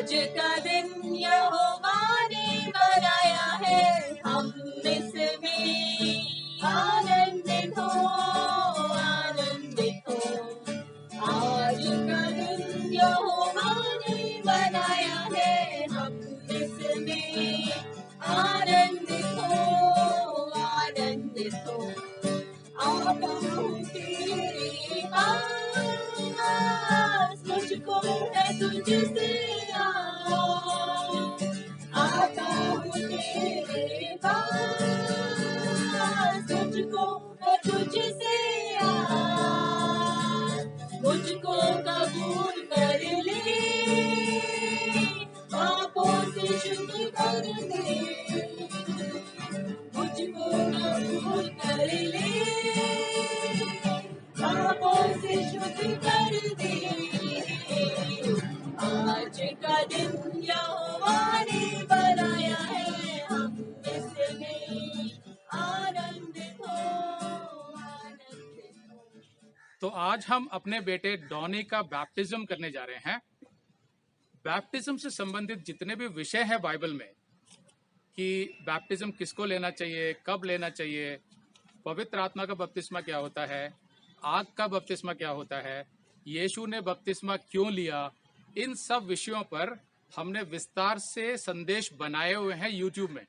आज का दिन यहोवा ने बनाया है, हम इसमें आनंदित हो, आनंदित हो। आज का दिन यहोवा ने बनाया है, हम इसमें आनंदित हो, आनंदित हो। आता हूँ तेरे पास, मुझको है तुझसे आस। आता हूँ तेरे पास, मुझको है तुझसे आस। मुझको कबूल कर ले, पापों से शुद्ध कर दे। मुझको कबूल कर ले, पापों से शुद्ध कर दे। आज का दिन यहोवा ने बनाया है, हम इसमें आनंदित हो, आनंदित हो। तो आज हम अपने बेटे डॉनी का बैप्टिज्म करने जा रहे हैं। बैप्टिज्म से संबंधित जितने भी विषय हैं बाइबल में कि बैप्टिज्म किसको लेना चाहिए, कब लेना चाहिए, पवित्र आत्मा का बपतिस्मा क्या होता है, आग का बपतिस्मा क्या होता है, यीशु ने बपतिस्मा क्यों लिया, इन सब विषयों पर हमने विस्तार से संदेश बनाए हुए हैं यूट्यूब में।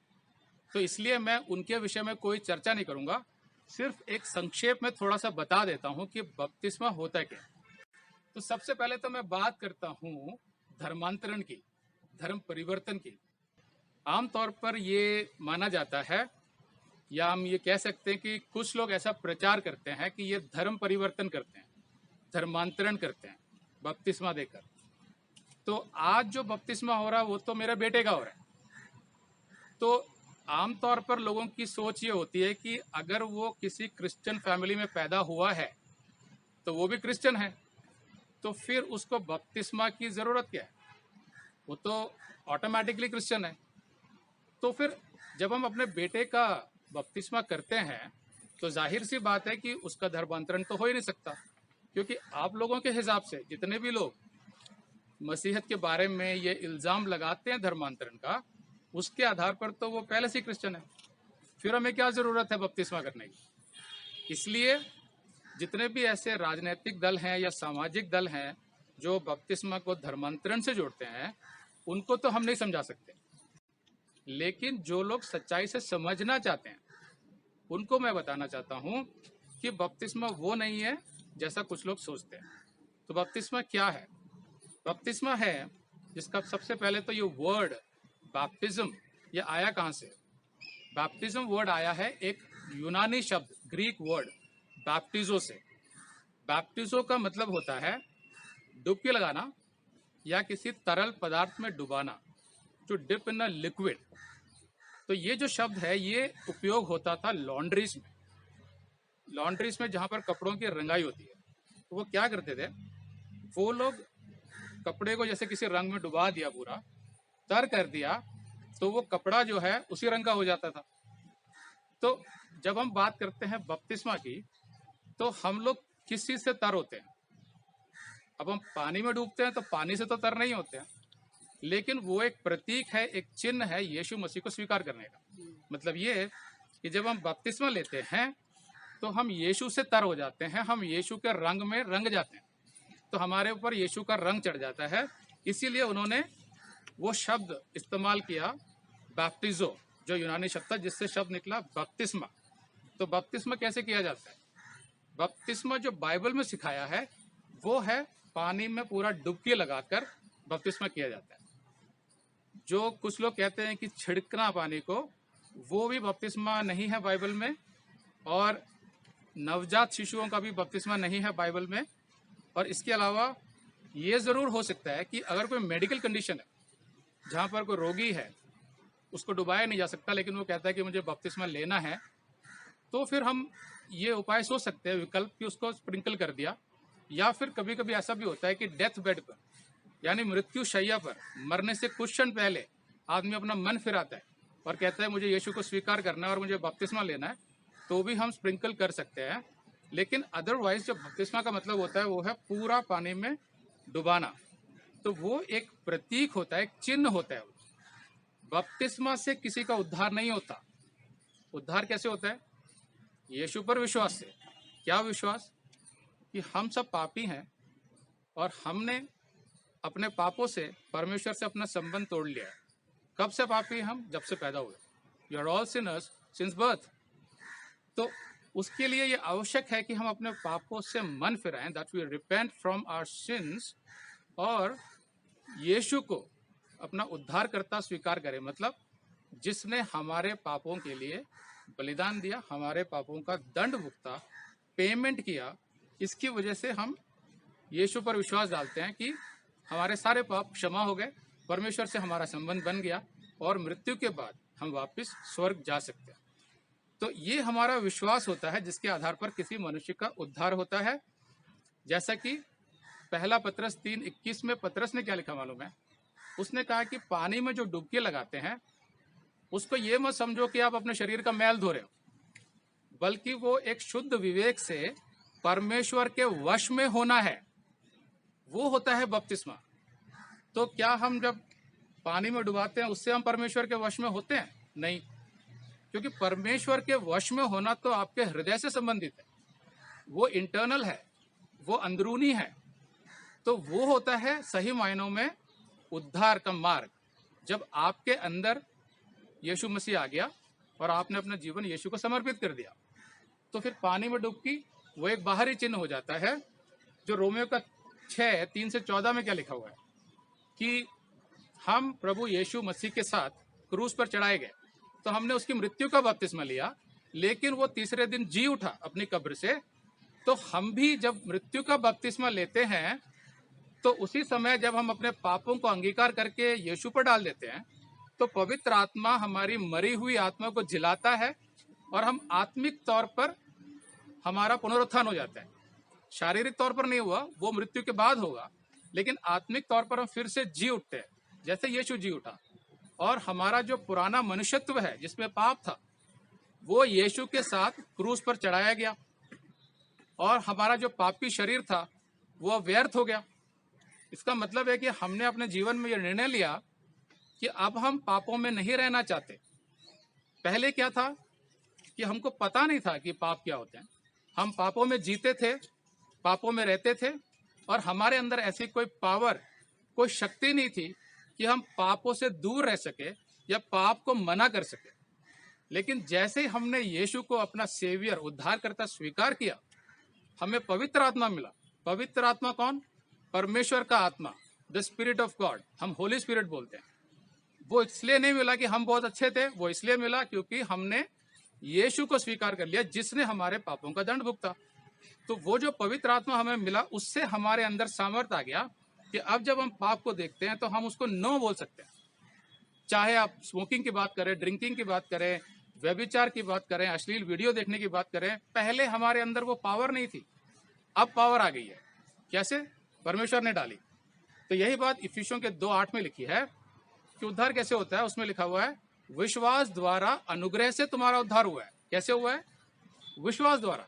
तो इसलिए मैं उनके विषय में कोई चर्चा नहीं करूंगा, सिर्फ एक संक्षेप में थोड़ा सा बता देता हूं कि बपतिस्मा होता क्या। तो सबसे पहले तो मैं बात करता हूं धर्मांतरण की, धर्म परिवर्तन की। आमतौर पर ये माना जाता है, या हम ये कह सकते हैं कि कुछ लोग ऐसा प्रचार करते हैं कि ये धर्म परिवर्तन करते हैं, धर्मांतरण करते हैं बपतिस्मा देकर। तो आज जो बपतिस्मा हो रहा है वो तो मेरे बेटे का हो रहा है। तो आमतौर पर लोगों की सोच ये होती है कि अगर वो किसी क्रिश्चियन फैमिली में पैदा हुआ है तो वो भी क्रिश्चियन है, तो फिर उसको बपतिस्मा की ज़रूरत क्या है, वो तो ऑटोमेटिकली क्रिश्चियन है। तो फिर जब हम अपने बेटे का बपतिस्मा करते हैं तो जाहिर सी बात है कि उसका धर्मांतरण तो हो ही नहीं सकता, क्योंकि आप लोगों के हिसाब से जितने भी लोग मसीहत के बारे में ये इल्ज़ाम लगाते हैं धर्मांतरण का, उसके आधार पर तो वो पहले से क्रिश्चियन है। फिर हमें क्या ज़रूरत है बपतिस्मा करने की। इसलिए जितने भी ऐसे राजनीतिक दल हैं या सामाजिक दल हैं जो बपतिस्मा को धर्मांतरण से जोड़ते हैं, उनको तो हम नहीं समझा सकते, लेकिन जो लोग सच्चाई से समझना चाहते हैं उनको मैं बताना चाहता हूं कि बपतिस्मा वो नहीं है जैसा कुछ लोग सोचते हैं। तो बपतिस्मा क्या है? बपतिस्मा है जिसका सबसे पहले तो ये वर्ड बैप्टिज्म ये आया कहाँ से? बैप्टिज्म वर्ड आया है एक यूनानी शब्द, ग्रीक वर्ड बैप्टिजो से। बैप्टिजो का मतलब होता है डुबकी लगाना या किसी तरल पदार्थ में डुबाना, to dip in a liquid. तो ये जो शब्द है ये उपयोग होता था लॉन्ड्रीज में, लॉन्ड्रीज में जहाँ पर कपड़ों की रंगाई होती है। तो वो क्या करते थे, वो लोग कपड़े को जैसे किसी रंग में डुबा दिया, पूरा तर कर दिया, तो वो कपड़ा जो है उसी रंग का हो जाता था। तो जब हम बात करते हैं बपतिस्मा की, तो हम लोग किस चीज़ से तर होते हैं? अब हम पानी में डूबते हैं तो पानी से तो तर नहीं होते हैं, लेकिन वो एक प्रतीक है, एक चिन्ह है यीशु मसीह को स्वीकार करने का। मतलब ये है कि जब हम बपतिस्मा लेते हैं तो हम यीशु से तर हो जाते हैं, हम यीशु के रंग में रंग जाते हैं, तो हमारे ऊपर यीशु का रंग चढ़ जाता है। इसीलिए उन्होंने वो शब्द इस्तेमाल किया बैप्टिजो, जो यूनानी शब्द था जिससे शब्द निकला बपतिस्मा। तो बपतिस्मा कैसे किया जाता है? बपतिस्मा जो बाइबल में सिखाया है वो है पानी में पूरा डुबकी लगाकर बपतिस्मा किया जाता है। जो कुछ लोग कहते हैं कि छिड़कना पानी को, वो भी बपतिस्मा नहीं है बाइबल में, और नवजात शिशुओं का भी बपतिस्मा नहीं है बाइबल में। और इसके अलावा ये ज़रूर हो सकता है कि अगर कोई मेडिकल कंडीशन है जहाँ पर कोई रोगी है, उसको डुबाया नहीं जा सकता, लेकिन वो कहता है कि मुझे बपतिस्मा लेना है, तो फिर हम ये उपाय सोच सकते हैं, विकल्प कि उसको स्प्रिंकल कर दिया। या फिर कभी कभी ऐसा भी होता है कि डेथ बेड पर, यानी मृत्यु शैया पर, मरने से कुछ क्षण पहले आदमी अपना मन फिराता है और कहता है मुझे यीशु को स्वीकार करना है और मुझे बपतिस्मा लेना है, तो भी हम स्प्रिंकल कर सकते हैं। लेकिन अदरवाइज जो बपतिस्मा का मतलब होता है वो है पूरा पानी में डुबाना। तो वो एक प्रतीक होता है, एक चिन्ह होता है। बपतिस्मा से किसी का उद्धार नहीं होता। उद्धार कैसे होता है? यीशु पर विश्वास से। क्या विश्वास? कि हम सब पापी हैं और हमने अपने पापों से परमेश्वर से अपना संबंध तोड़ लिया है। कब से पापी हम? जब से पैदा हुए। You are all sinners since birth. तो उसके लिए ये आवश्यक है कि हम अपने पापों से मन फिराएं, that we repent from our sins, और यीशु को अपना उद्धारकर्ता स्वीकार करें। मतलब जिसने हमारे पापों के लिए बलिदान दिया, हमारे पापों का दंड भुगता, पेमेंट किया, इसकी वजह से हम यीशु पर विश्वास डालते हैं कि हमारे सारे पाप क्षमा हो गए, परमेश्वर से हमारा संबंध बन गया और मृत्यु के बाद हम वापस स्वर्ग जा सकते हैं। तो ये हमारा विश्वास होता है जिसके आधार पर किसी मनुष्य का उद्धार होता है। जैसा कि पहला पत्रस 3:21 में पत्रस ने क्या लिखा मालूम है? उसने कहा कि पानी में जो डुबकी लगाते हैं उसको ये मत समझो कि आप अपने शरीर का मैल धो रहे हो, बल्कि वो एक शुद्ध विवेक से परमेश्वर के वश में होना है, वो होता है बपतिस्मा। तो क्या हम जब पानी में डुबाते हैं उससे हम परमेश्वर के वश में होते हैं? नहीं, क्योंकि परमेश्वर के वश में होना तो आपके हृदय से संबंधित है, वो इंटरनल है, वो अंदरूनी है। तो वो होता है सही मायनों में उद्धार का मार्ग, जब आपके अंदर यीशु मसीह आ गया और आपने अपना जीवन यीशु को समर्पित कर दिया। तो फिर पानी में डुबकी वो एक बाहरी चिन्ह हो जाता है, जो रोमियो का 6:3-14 में क्या लिखा हुआ है कि हम प्रभु यीशु मसीह के साथ क्रूस पर चढ़ाए गए, तो हमने उसकी मृत्यु का बपतिस्मा लिया, लेकिन वो तीसरे दिन जी उठा अपनी कब्र से। तो हम भी जब मृत्यु का बपतिस्मा लेते हैं तो उसी समय जब हम अपने पापों को अंगीकार करके यीशु पर डाल देते हैं, तो पवित्र आत्मा हमारी मरी हुई आत्मा को जिलाता है और हम आत्मिक तौर पर हमारा पुनरुत्थान हो जाता है। शारीरिक तौर पर नहीं हुआ, वो मृत्यु के बाद होगा, लेकिन आत्मिक तौर पर हम फिर से जी उठते हैं जैसे यीशु जी उठा। और हमारा जो पुराना मनुष्यत्व है जिसमें पाप था, वो यीशु के साथ क्रूस पर चढ़ाया गया और हमारा जो पापी शरीर था वो व्यर्थ हो गया। इसका मतलब है कि हमने अपने जीवन में ये निर्णय लिया कि अब हम पापों में नहीं रहना चाहते। पहले क्या था कि हमको पता नहीं था कि पाप क्या होते हैं, हम पापों में जीते थे, पापों में रहते थे, और हमारे अंदर ऐसी कोई पावर, कोई शक्ति नहीं थी कि हम पापों से दूर रह सके या पाप को मना कर सके। लेकिन जैसे ही हमने यीशु को अपना सेवियर, उद्धारकर्ता स्वीकार किया, हमें पवित्र आत्मा मिला। पवित्र आत्मा कौन? परमेश्वर का आत्मा, द स्पिरिट ऑफ गॉड, हम होली स्पिरिट बोलते हैं। वो इसलिए नहीं मिला कि हम बहुत अच्छे थे, वो इसलिए मिला क्योंकि हमने यीशु को स्वीकार कर लिया जिसने हमारे पापों का दंड भुगता। तो वो जो पवित्र आत्मा हमें मिला, उससे हमारे अंदर सामर्थ्य आ गया कि अब जब हम पाप को देखते हैं तो हम उसको नो बोल सकते हैं। चाहे आप स्मोकिंग की बात करें, ड्रिंकिंग की बात करें, व्यभिचार की बात करें, अश्लील वीडियो देखने की बात करें, पहले हमारे अंदर वो पावर नहीं थी, अब पावर आ गई है। कैसे? परमेश्वर ने डाली। तो यही बात इफिसियों के 2:8 में लिखी है कि उद्धार कैसे होता है। उसमें लिखा हुआ है, विश्वास द्वारा अनुग्रह से तुम्हारा उद्धार हुआ है। कैसे हुआ है? विश्वास द्वारा,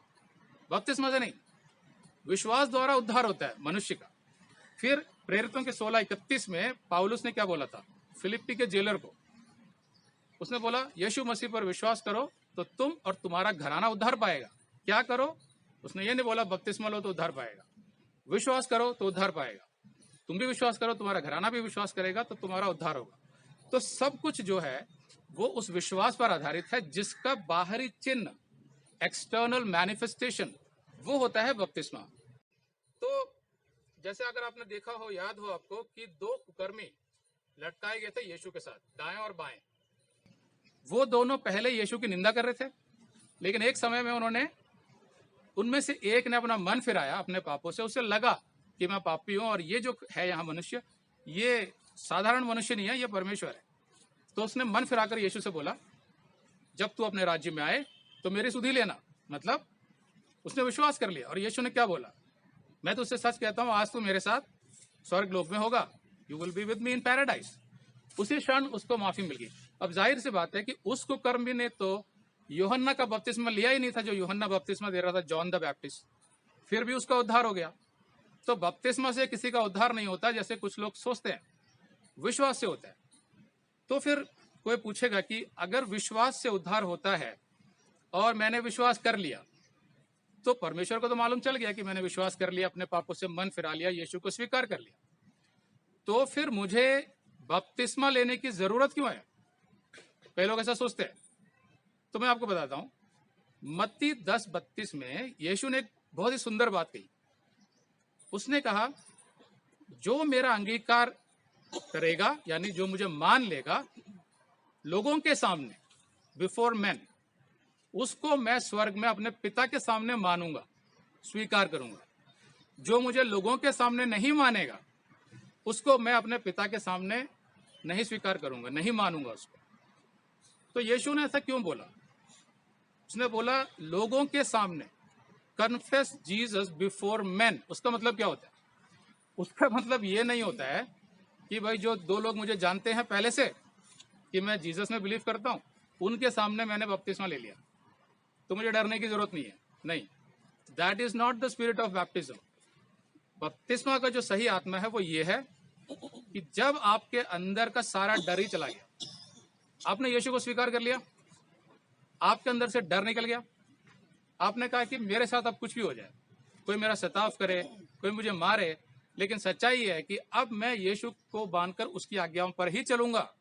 बपतिस्मा से नहीं, विश्वास द्वारा उद्धार होता है मनुष्य का। फिर प्रेरितों के 16:31 में पौलुस ने क्या बोला था फिलिप्पी के जेलर को? उसने बोला, यीशु मसीह पर विश्वास करो तो तुम और तुम्हारा घराना उद्धार पाएगा। क्या करो? उसने ये नहीं बोला बपतिस्मा लो तो उद्धार पाएगा, विश्वास करो तो उद्धार पाएगा। तुम भी विश्वास करो, तुम्हारा घराना भी विश्वास करेगा तो तुम्हारा उद्धार होगा। तो सब कुछ जो है वो उस विश्वास पर आधारित है, जिसका बाहरी चिन्ह, एक्सटर्नल मैनिफेस्टेशन, वो होता है बपतिस्मा। तो जैसे अगर आपने देखा हो, याद हो आपको कि 2 कुकर्मी लटकाए गए थे यीशु के साथ, दाएं और बाएं। वो दोनों पहले यीशु की निंदा कर रहे थे, लेकिन एक समय में उनमें से एक ने अपना मन फिराया अपने पापों से। उसे लगा कि मैं पापी हूं और ये जो है यहाँ मनुष्य, ये साधारण मनुष्य नहीं है, ये परमेश्वर है। तो उसने मन फिराकर यीशु से बोला, जब तू अपने राज्य में आए तो मेरी सुधि लेना। मतलब उसने विश्वास कर लिया। और यीशु ने क्या बोला? मैं तो उससे सच कहता हूं, आज तू मेरे साथ स्वर्ग लोक में होगा, you will be with me in paradise. उसी क्षण उसको माफी मिल गई। अब जाहिर सी बात है कि उस कुकर्मी ने तो यूहन्ना का बपतिस्मा लिया ही नहीं था, जो यूहन्ना बपतिस्मा दे रहा था, जॉन द बैप्टिस्ट, फिर भी उसका उद्धार हो गया। तो बपतिस्मा से किसी का उद्धार नहीं होता जैसे कुछ लोग सोचते हैं, विश्वास से होता है। तो फिर कोई पूछेगा कि अगर विश्वास से उद्धार होता है और मैंने विश्वास कर लिया, तो परमेश्वर को तो मालूम चल गया कि मैंने विश्वास कर लिया, अपने पापों से मन फिरा लिया, यीशु को स्वीकार कर लिया, तो फिर मुझे बपतिस्मा लेने की जरूरत क्यों है? कई लोग ऐसा सोचते हैं। तो मैं आपको बताता हूं, मत्ती 10:32 में यीशु ने एक बहुत ही सुंदर बात कही। उसने कहा, जो मेरा अंगीकार करेगा, यानी जो मुझे मान लेगा लोगों के सामने, बिफोर मैन, उसको मैं स्वर्ग में अपने पिता के सामने मानूंगा, स्वीकार करूंगा। जो मुझे लोगों के सामने नहीं मानेगा, उसको मैं अपने पिता के सामने नहीं स्वीकार करूंगा, नहीं मानूंगा उसको। तो यीशु ने ऐसा क्यों बोला? उसने बोला लोगों के सामने, कन्फेस जीसस बिफोर मैन। उसका मतलब क्या होता है? उसका मतलब ये नहीं होता है कि भाई जो दो लोग मुझे जानते हैं पहले से कि मैं जीसस में बिलीव करता हूं, उनके सामने मैंने बपतिस्मा ले लिया तो मुझे डरने की जरूरत नहीं है। नहीं, that is not the spirit of baptism. बपतिस्मा का जो सही आत्मा है वो ये है कि जब आपके अंदर का सारा डर ही चला गया, आपने यीशु को स्वीकार कर लिया, आपके अंदर से डर निकल गया, आपने कहा कि मेरे साथ अब कुछ भी हो जाए, कोई मेरा सताव करे, कोई मुझे मारे, लेकिन सच्चाई है कि अब मैं यीशु को बांधकर उसकी आज्ञाओं पर ही चलूंगा।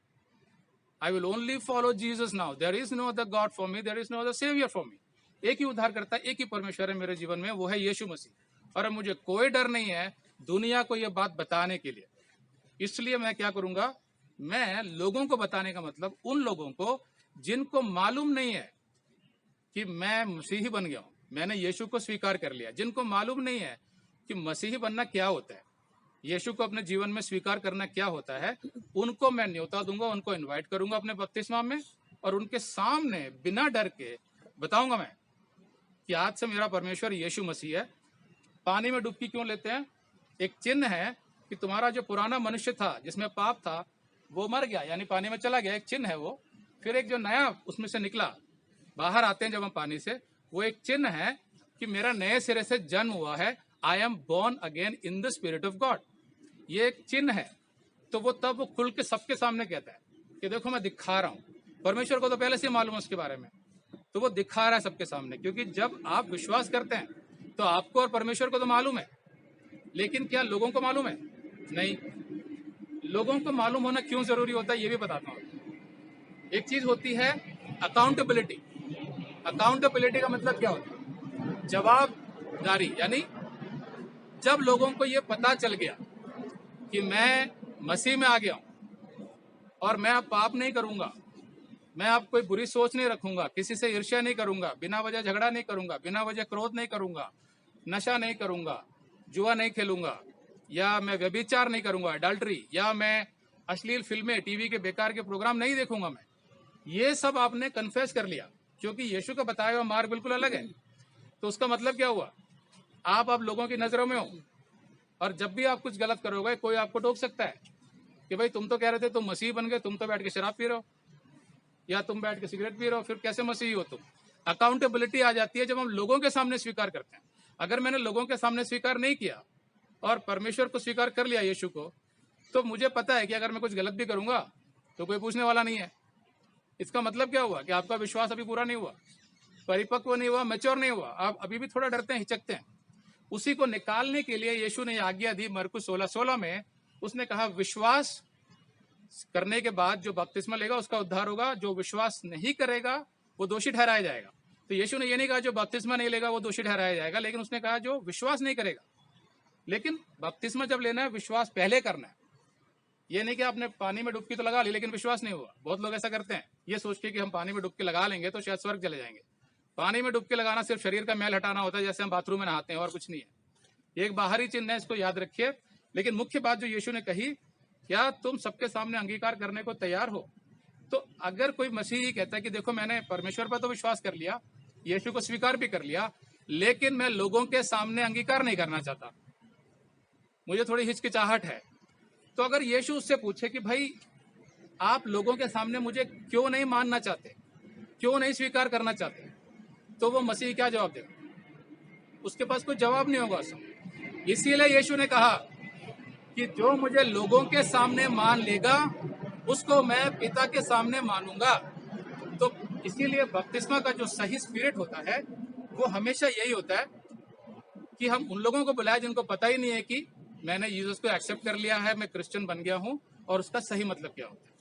I will only follow Jesus now. There is no other God for me. There is no other Savior for me. एक ही उद्धार करता, एक ही परमेश्वर है मेरे जीवन में, वो है यीशु मसीह। और अब मुझे कोई डर नहीं है दुनिया को ये बात बताने के लिए। इसलिए मैं क्या करूंगा, मैं लोगों को बताने का मतलब उन लोगों को जिनको मालूम नहीं है कि मैं मसीही बन गया हूं, मैंने यीशु को स्वीकार कर लिया, जिनको मालूम नहीं है कि मसीही बनना क्या होता है, यीशु को अपने जीवन में स्वीकार करना क्या होता है, उनको मैं न्योता दूंगा, उनको इनवाइट करूंगा अपने बपतिस्मा में, और उनके सामने बिना डर के बताऊंगा मैं कि आज से मेरा परमेश्वर यीशु मसीह है। पानी में डुबकी क्यों लेते हैं? एक चिन्ह है कि तुम्हारा जो पुराना मनुष्य था जिसमें पाप था वो मर गया, यानी पानी में चला गया, एक चिन्ह है वो। फिर एक जो नया उसमें से निकला, बाहर आते हैं जब हम पानी से, वो एक चिन्ह है कि मेरा नए सिरे से जन्म हुआ है। I am born again in the spirit of God. ये एक चिन्ह है। तो वो तब वो खुल के सबके सामने कहता है कि देखो मैं दिखा रहा हूं। परमेश्वर को तो पहले से मालूम है उसके बारे में, तो वो दिखा रहा है सबके सामने, क्योंकि जब आप विश्वास करते हैं तो आपको और परमेश्वर को तो मालूम है, लेकिन क्या लोगों को मालूम है? नहीं। लोगों को मालूम होना क्यों जरूरी होता है ये भी बताता हूं। एक चीज होती है अकाउंटेबिलिटी। अकाउंटेबिलिटी का मतलब क्या होता है? जवाबदारी। यानी जब लोगों को ये पता चल गया कि मैं मसीह में आ गया हूं और मैं अब पाप नहीं करूंगा, मैं अब कोई बुरी सोच नहीं रखूंगा, किसी से ईर्ष्या नहीं करूंगा, बिना वजह झगड़ा नहीं करूंगा, बिना वजह क्रोध नहीं करूंगा, नशा नहीं करूंगा, जुआ नहीं खेलूंगा, या मैं व्यभिचार नहीं करूंगा, अडल्ट्री, या मैं अश्लील फिल्में, टीवी के बेकार के प्रोग्राम नहीं देखूंगा मैं, ये सब आपने कन्फेस कर लिया, क्योंकि यीशु का बताया हुआ मार्ग बिल्कुल अलग है। तो उसका मतलब क्या हुआ? आप अब लोगों की नजरों में हो, और जब भी आप कुछ गलत करोगे कोई आपको टोक सकता है कि भाई तुम तो कह रहे थे तुम मसीह बन गए, तुम तो बैठ के शराब पी रहे हो, या तुम बैठ के सिगरेट पी रहे हो, फिर कैसे मसीही हो तुम? अकाउंटेबिलिटी आ जाती है जब हम लोगों के सामने स्वीकार करते हैं। अगर मैंने लोगों के सामने स्वीकार नहीं किया और परमेश्वर को स्वीकार कर लिया, यीशु को, तो मुझे पता है कि अगर मैं कुछ गलत भी करूंगा तो कोई पूछने वाला नहीं है। इसका मतलब क्या हुआ? कि आपका विश्वास अभी पूरा नहीं हुआ, परिपक्व नहीं हुआ, मैच्योर नहीं हुआ, आप अभी भी थोड़ा डरते हैं, हिचकते हैं। उसी को निकालने के लिए यीशु ने आज्ञा दी मरकुस 16:16 में। उसने कहा विश्वास करने के बाद जो बपतिस्मा लेगा उसका उद्धार होगा, जो विश्वास नहीं करेगा वो दोषी ठहराया जाएगा। तो यीशु ने ये नहीं कहा जो बपतिस्मा नहीं लेगा वो दोषी ठहराया जाएगा, लेकिन उसने कहा जो विश्वास नहीं करेगा। लेकिन बपतिस्मा जब लेना है विश्वास पहले करना है। ये नहीं कि आपने पानी में डुबकी तो लगा ली लेकिन विश्वास नहीं हुआ। बहुत लोग ऐसा करते हैं, ये सोच के कि हम पानी में डुबकी लगा लेंगे तो शायद स्वर्ग चले जाएंगे। पानी में डुबकी लगाना सिर्फ शरीर का मैल हटाना होता है, जैसे हम बाथरूम में नहाते हैं, और कुछ नहीं है। एक बाहरी चिन्ह है, इसको याद रखिए। लेकिन मुख्य बात जो यीशु ने कही, क्या तुम सबके सामने अंगीकार करने को तैयार हो? तो अगर कोई मसीही कहता है कि देखो मैंने परमेश्वर पर तो विश्वास कर लिया, यीशु को स्वीकार भी कर लिया, लेकिन मैं लोगों के सामने अंगीकार नहीं करना चाहता, मुझे थोड़ी हिचकिचाहट है, तो अगर यीशु उससे पूछे कि भाई आप लोगों के सामने मुझे क्यों नहीं मानना चाहते, क्यों नहीं स्वीकार करना चाहते, तो वो मसीह क्या जवाब देगा? उसके पास कोई जवाब नहीं होगा उसका। इसीलिए यीशु ने कहा कि जो मुझे लोगों के सामने मान लेगा उसको मैं पिता के सामने मानूंगा। तो इसीलिए बपतिस्मा का जो सही स्पिरिट होता है वो हमेशा यही होता है कि हम उन लोगों को बुलाएं जिनको पता ही नहीं है कि मैंने यीशु को एक्सेप्ट कर लिया है, मैं क्रिश्चियन बन गया हूं, और उसका सही मतलब क्या होता है।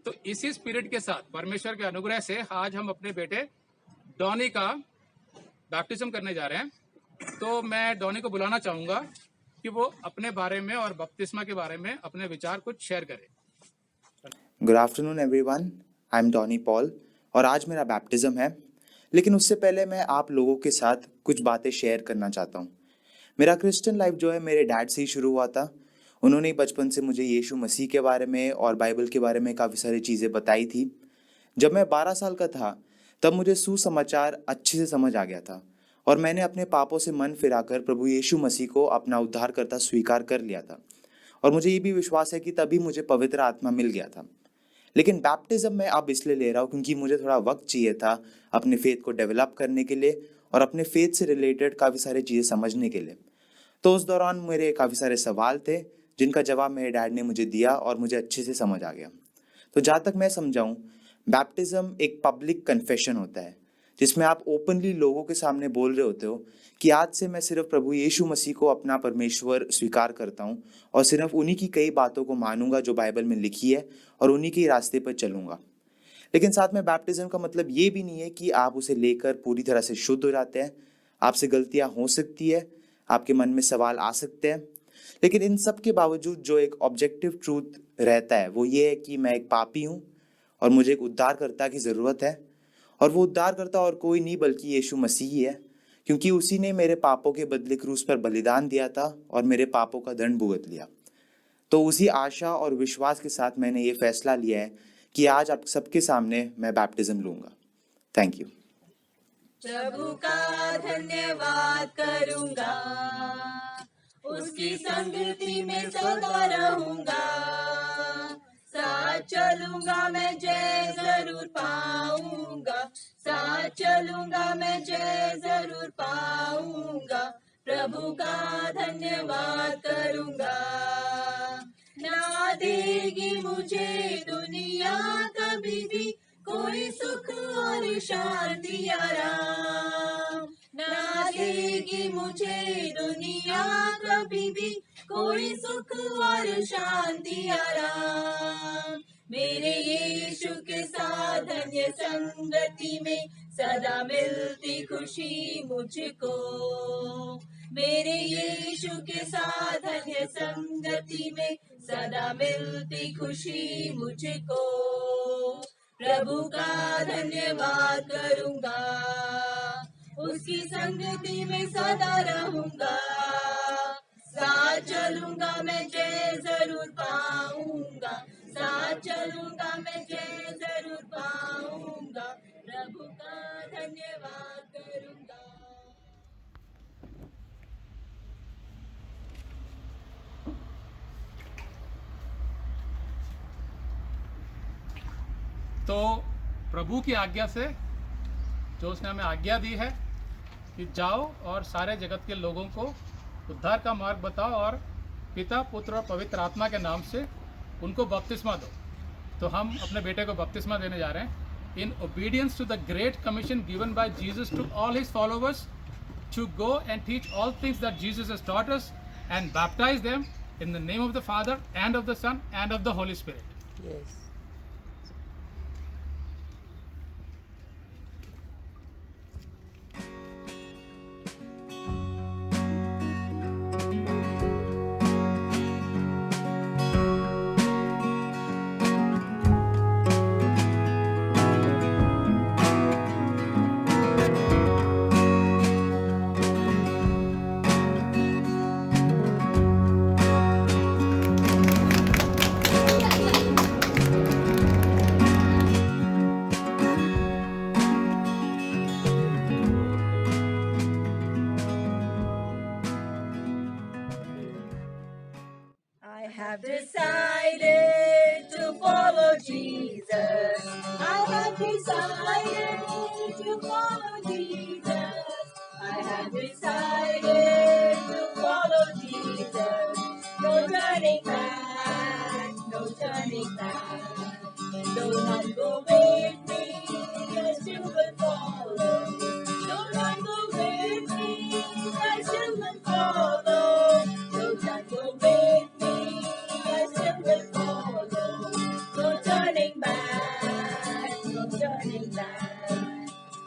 तो इसी स्पिरिट के साथ परमेश्वर के अनुग्रह से आज हम अपने बेटे डॉनी का बैप्टिज्म करने जा रहे हैं। तो मैं डॉनी को बुलाना चाहूंगा कि वो अपने बारे में और बपतिस्मा के बारे में अपने विचार कुछ शेयर करे। Good afternoon everyone, I am Donny Paul और आज मेरा बैप्टिज्म है। लेकिन उससे पहले मैं आप लोगों के साथ कुछ बातें शेयर करना चाहता हूँ। मेरा क्रिश्चियन लाइफ जो है मेरे डैड से ही शुरू हुआ था। उन्होंने ही बचपन से मुझे यीशु मसीह के बारे में और बाइबल के बारे में काफ़ी सारी चीज़ें बताई थी। जब मैं 12 साल का था तब मुझे सुसमाचार अच्छे से समझ आ गया था और मैंने अपने पापों से मन फिराकर प्रभु यीशु मसीह को अपना उद्धारकर्ता स्वीकार कर लिया था। और मुझे ये भी विश्वास है कि तभी मुझे पवित्र आत्मा मिल गया था। लेकिन बैप्टिज्म मैं अब इसलिए ले रहा हूँ क्योंकि मुझे थोड़ा वक्त चाहिए था अपने फेथ को डेवलप करने के लिए और अपने फेथ से रिलेटेड काफ़ी सारी चीज़ें समझने के लिए। तो उस दौरान मेरे काफ़ी सारे सवाल थे जिनका जवाब मेरे डैड ने मुझे दिया और मुझे अच्छे से समझ आ गया। तो जहाँ तक मैं समझाऊँ, बैप्टिज्म एक पब्लिक कन्फेशन होता है जिसमें आप ओपनली लोगों के सामने बोल रहे होते हो कि आज से मैं सिर्फ प्रभु यीशु मसीह को अपना परमेश्वर स्वीकार करता हूँ और सिर्फ उन्हीं की कई बातों को मानूंगा जो बाइबल में लिखी है और उन्हीं के रास्ते पर चलूंगा। लेकिन साथ में बैप्टिज्म का मतलब ये भी नहीं है कि आप उसे लेकर पूरी तरह से शुद्ध हो जाते हैं। आपसे गलतियां हो सकती है, आपके मन में सवाल आ सकते हैं, लेकिन इन सब के बावजूद जो एक ऑब्जेक्टिव ट्रूथ रहता है वो ये है कि मैं एक पापी हूँ और मुझे एक उद्धारकर्ता की ज़रूरत है। और वो उद्धारकर्ता और कोई नहीं बल्कि यीशु मसीह ही है, क्योंकि उसी ने मेरे पापों के बदले क्रूस पर बलिदान दिया था और मेरे पापों का दंड भुगत लिया। तो उसी आशा और विश्वास के साथ मैंने ये फैसला लिया है कि आज आप सबके सामने मैं बैप्टिज्म लूंगा। Thank you. प्रभु का धन्यवाद करूंगा, उसकी संगति में सदा रहूंगा। साथ चलूंगा मैं जय जरूर पाऊंगा, साथ चलूंगा मैं जय जरूर पाऊंगा। प्रभु का धन्यवाद करूंगा। ना देगी मुझे दुनिया कभी भी कोई सुख और शांति आराम, ना देगी मुझे दुनिया कभी भी कोई सुख और शांति आराम। मेरे यीशु के साथ धन्य संगति में सदा मिलती खुशी मुझको। मेरे यीशु के साथ धन्य संगति में सदा मिलती खुशी मुझको। प्रभु का धन्यवाद करूंगा, उसकी संगति में सदा रहूंगा। साथ चलूंगा मैं जय जरूर पाऊंगा, साथ चलूंगा मैं जय जरूर पाऊंगा। प्रभु का धन्यवाद करूंगा। तो प्रभु की आज्ञा से जो उसने हमें आज्ञा दी है कि जाओ और सारे जगत के लोगों को उद्धार का मार्ग बताओ और पिता, पुत्र और पवित्र आत्मा के नाम से उनको बपतिस्मा दो। तो हम अपने बेटे को बपतिस्मा देने जा रहे हैं in obedience to the great commission given by Jesus to all his followers to go and teach all things that Jesus has taught us and baptize them in the name of the father and of the son and of the holy spirit. Yes. I have decided to follow Jesus. I have decided to follow Jesus. I have decided to follow Jesus.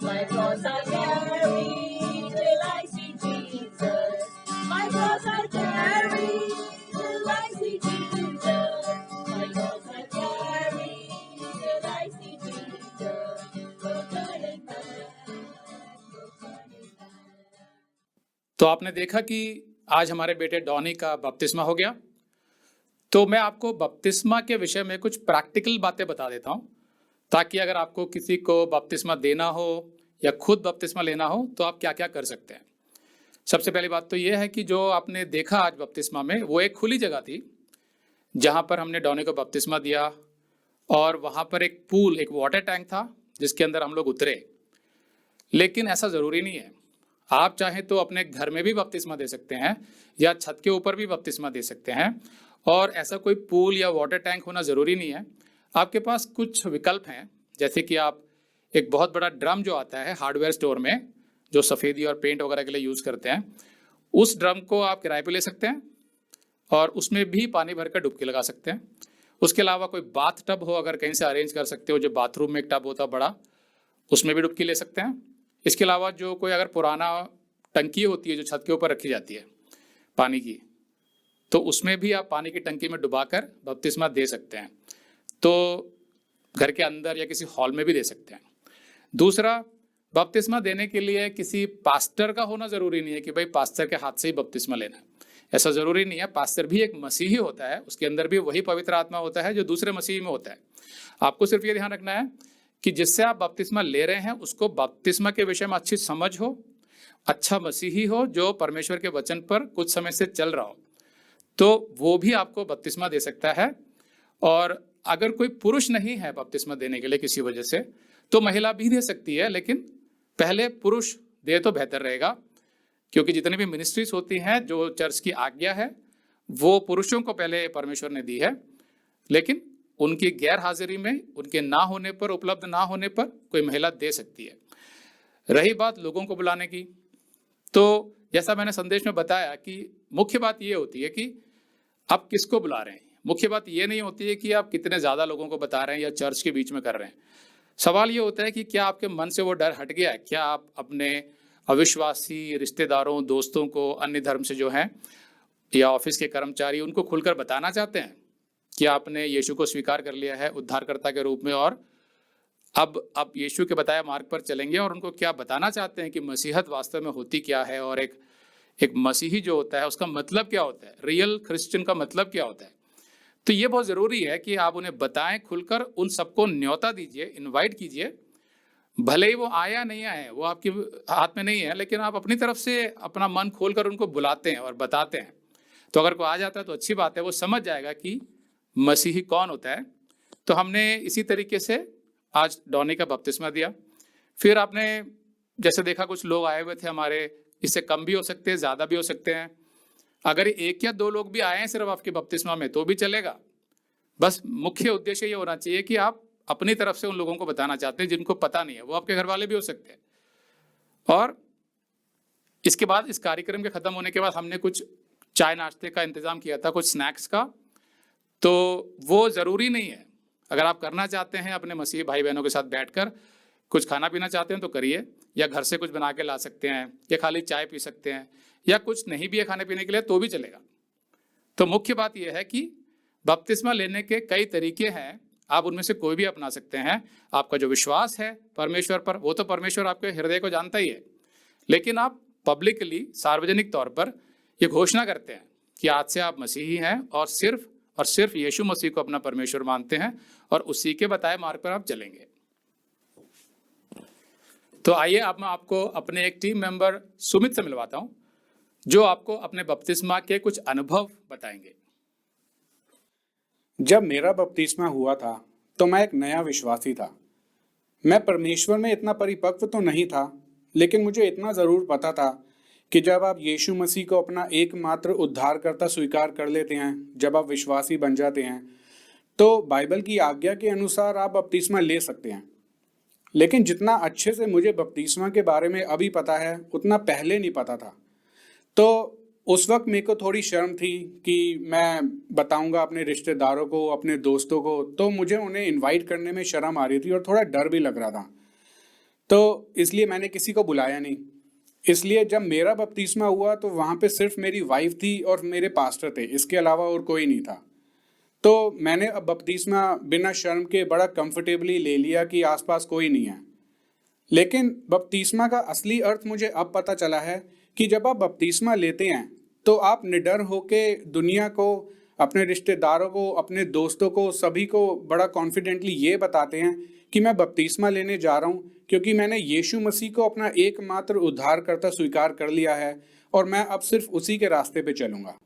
My cross I'll carry till I see Jesus. My cross I'll carry till I see Jesus. My cross I'll carry till I see Jesus. No turning back, no turning back. तो आपने देखा कि आज हमारे बेटे Donny का बपतिस्मा हो गया। तो मैं आपको बपतिस्मा के विषय में कुछ प्रैक्टिकल बातें बता देता हूं, ताकि अगर आपको किसी को बपतिस्मा देना हो या खुद बपतिस्मा लेना हो तो आप क्या क्या कर सकते हैं। सबसे पहली बात तो यह है कि जो आपने देखा आज बपतिस्मा में, वो एक खुली जगह थी जहां पर हमने डॉनी को बपतिस्मा दिया, और वहां पर एक पूल, एक वाटर टैंक था जिसके अंदर हम लोग उतरे। लेकिन ऐसा ज़रूरी नहीं है, आप चाहें तो अपने घर में भी बपतिस्मा दे सकते हैं या छत के ऊपर भी बपतिस्मा दे सकते हैं, और ऐसा कोई पूल या वाटर टैंक होना ज़रूरी नहीं है। आपके पास कुछ विकल्प हैं, जैसे कि आप एक बहुत बड़ा ड्रम जो आता है हार्डवेयर स्टोर में, जो सफ़ेदी और पेंट वगैरह के लिए यूज़ करते हैं, उस ड्रम को आप किराए पे ले सकते हैं और उसमें भी पानी भरकर डुबकी लगा सकते हैं। उसके अलावा कोई बाथ टब हो, अगर कहीं से अरेंज कर सकते हो, जो बाथरूम में एक टब होता है बड़ा, उसमें भी डुबकी ले सकते हैं। इसके अलावा जो कोई अगर पुराना टंकी होती है जो छत के ऊपर रखी जाती है पानी की, तो उसमें भी आप पानी की टंकी में डुबाकर बपतिस्मा दे सकते हैं। तो घर के अंदर या किसी हॉल में भी दे सकते हैं। दूसरा, बपतिस्मा देने के लिए किसी पास्टर का होना ज़रूरी नहीं है कि भाई पास्टर के हाथ से ही बपतिस्मा लेना है, ऐसा ज़रूरी नहीं है। पास्टर भी एक मसीही होता है, उसके अंदर भी वही पवित्र आत्मा होता है जो दूसरे मसीही में होता है। आपको सिर्फ ये ध्यान रखना है कि जिससे आप बपतिस्मा ले रहे हैं उसको बपतिस्मा के विषय में अच्छी समझ हो, अच्छा मसीही हो, जो परमेश्वर के वचन पर कुछ समय से चल रहा हो, तो वो भी आपको बपतिस्मा दे सकता है। और अगर कोई पुरुष नहीं है बपतिस्मा देने के लिए किसी वजह से, तो महिला भी दे सकती है, लेकिन पहले पुरुष दे तो बेहतर रहेगा, क्योंकि जितनी भी मिनिस्ट्रीज होती हैं, जो चर्च की आज्ञा है, वो पुरुषों को पहले परमेश्वर ने दी है, लेकिन उनकी गैर हाजिरी में, उनके ना होने पर, उपलब्ध ना होने पर कोई महिला दे सकती है। रही बात लोगों को बुलाने की, तो जैसा मैंने संदेश में बताया कि मुख्य बात ये होती है कि आप किसको बुला रहे हैं। मुख्य बात ये नहीं होती है कि आप कितने ज़्यादा लोगों को बता रहे हैं या चर्च के बीच में कर रहे हैं। सवाल ये होता है कि क्या आपके मन से वो डर हट गया है? क्या आप अपने अविश्वासी रिश्तेदारों, दोस्तों को, अन्य धर्म से जो हैं, या ऑफिस के कर्मचारी, उनको खुलकर बताना चाहते हैं कि आपने यीशु को स्वीकार कर लिया है उद्धारकर्ता के रूप में, और अब यीशु के बताए मार्ग पर चलेंगे, और उनको क्या बताना चाहते हैं कि मसीहत वास्तव में होती क्या है, और एक मसीही जो होता है उसका मतलब क्या होता है, रियल क्रिश्चियन का मतलब क्या होता है। तो ये बहुत ज़रूरी है कि आप उन्हें बताएं खुलकर, उन सबको न्योता दीजिए, इनवाइट कीजिए। भले ही वो आया नहीं आए, वो आपके हाथ में नहीं है, लेकिन आप अपनी तरफ से अपना मन खोलकर उनको बुलाते हैं और बताते हैं। तो अगर कोई आ जाता है तो अच्छी बात है, वो समझ जाएगा कि मसीही कौन होता है। तो हमने इसी तरीके से आज डॉनी का बपतिस्मा दिया। फिर आपने जैसे देखा कुछ लोग आए हुए थे हमारे, इससे कम भी हो सकते हैं, ज़्यादा भी हो सकते हैं। अगर 1 या 2 लोग भी आए हैं सिर्फ आपके बपतिस्मा में तो भी चलेगा। बस मुख्य उद्देश्य ये होना चाहिए कि आप अपनी तरफ से उन लोगों को बताना चाहते हैं जिनको पता नहीं है, वो आपके घर वाले भी हो सकते हैं। और इसके बाद, इस कार्यक्रम के खत्म होने के बाद, हमने कुछ चाय नाश्ते का इंतजाम किया था, कुछ स्नैक्स का। तो वो ज़रूरी नहीं है, अगर आप करना चाहते हैं अपने मसीही भाई बहनों के साथ बैठकर कुछ खाना पीना चाहते हैं तो करिए, या घर से कुछ बना के ला सकते हैं, या खाली चाय पी सकते हैं, या कुछ नहीं भी है खाने पीने के लिए तो भी चलेगा। तो मुख्य बात यह है कि बपतिस्मा लेने के कई तरीके हैं, आप उनमें से कोई भी अपना सकते हैं। आपका जो विश्वास है परमेश्वर पर, वो तो परमेश्वर आपके हृदय को जानता ही है, लेकिन आप पब्लिकली, सार्वजनिक तौर पर ये घोषणा करते हैं कि आज से आप मसीही हैं और सिर्फ यीशु मसीह को अपना परमेश्वर मानते हैं, और उसी के बताए मार्ग पर आप चलेंगे। तो आइए अब मैं आपको अपने एक टीम मेंबर सुमित से मिलवाता हूं, जो आपको अपने बपतिस्मा के कुछ अनुभव बताएंगे। जब मेरा बपतिस्मा हुआ था तो मैं एक नया विश्वासी था। मैं परमेश्वर में इतना परिपक्व तो नहीं था, लेकिन मुझे इतना ज़रूर पता था कि जब आप यीशु मसीह को अपना एकमात्र उद्धारकर्ता स्वीकार कर लेते हैं, जब आप विश्वासी बन जाते हैं, तो बाइबल की आज्ञा के अनुसार आप बपतिस्मा ले सकते हैं। लेकिन जितना अच्छे से मुझे बपतिस्मा के बारे में अभी पता है, उतना पहले नहीं पता था। तो उस वक्त मेरे को थोड़ी शर्म थी कि मैं बताऊंगा अपने रिश्तेदारों को, अपने दोस्तों को, तो मुझे उन्हें इनवाइट करने में शर्म आ रही थी और थोड़ा डर भी लग रहा था। तो इसलिए मैंने किसी को बुलाया नहीं। इसलिए जब मेरा बपतिस्मा हुआ तो वहाँ पे सिर्फ मेरी वाइफ थी और मेरे पास्टर थे, इसके अलावा और कोई नहीं था। तो मैंने अब बपतिस्मा बिना शर्म के बड़ा कंफर्टेबली ले लिया कि आसपास कोई नहीं है। लेकिन बपतिस्मा का असली अर्थ मुझे अब पता चला है कि जब आप बपतिस्मा लेते हैं तो आप निडर होके दुनिया को, अपने रिश्तेदारों को, अपने दोस्तों को, सभी को बड़ा कॉन्फिडेंटली ये बताते हैं कि मैं बपतिस्मा लेने जा रहा हूँ क्योंकि मैंने यीशु मसीह को अपना एकमात्र उद्धारकर्ता स्वीकार कर लिया है और मैं अब सिर्फ उसी के रास्ते पे चलूंगा।